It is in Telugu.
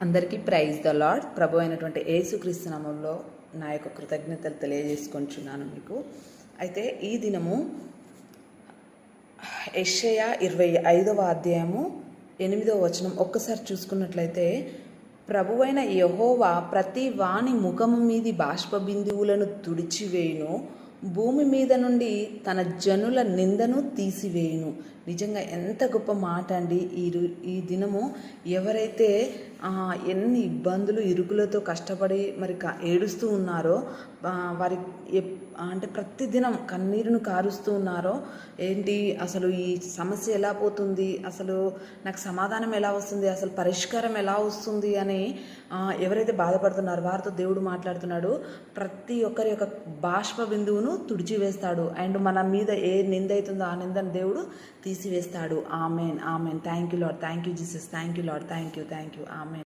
అందరికీ ప్రైజ్ ద లార్డ్. ప్రభు అయినటువంటి యేసుక్రీస్తు నామములో నా యొక్క కృతజ్ఞతలు తెలియజేసుకుంటున్నాను మీకు. అయితే ఈ దినము యెషయా 25వ అధ్యాయము 8వ వచనం ఒక్కసారి చూసుకున్నట్లయితే, ప్రభువైన యెహోవా ప్రతి వాని ముఖము మీది బాష్ప బిందువులను తుడిచివేయును, భూమి మీద నుండి తన జనుల నిందను తీసివేయును. నిజంగా ఎంత గొప్ప మాట అండి. ఈ దినము ఎవరైతే ఎన్ని ఇబ్బందులు ఇరుకులతో కష్టపడి మరి ఏడుస్తూ ఉన్నారో, వారి అంటే ప్రతిదినం కన్నీరును కారుస్తూ ఉన్నారో, ఏంటి అసలు ఈ సమస్య ఎలా పోతుంది, అసలు నాకు సమాధానం ఎలా వస్తుంది, అసలు పరిష్కారం ఎలా వస్తుంది అని ఎవరైతే బాధపడుతున్నారో వారితో దేవుడు మాట్లాడుతున్నాడు. ప్రతి ఒక్కరి యొక్క బాష్ప బిందువును తుడిచివేస్తాడు. అండ్ మన మీద ఏ నింద అవుతుందో ఆ నిందను దేవుడు తీసివేస్తాడు. Amen, amen. Thank you lord, thank you Jesus, thank you lord, thank you, amen.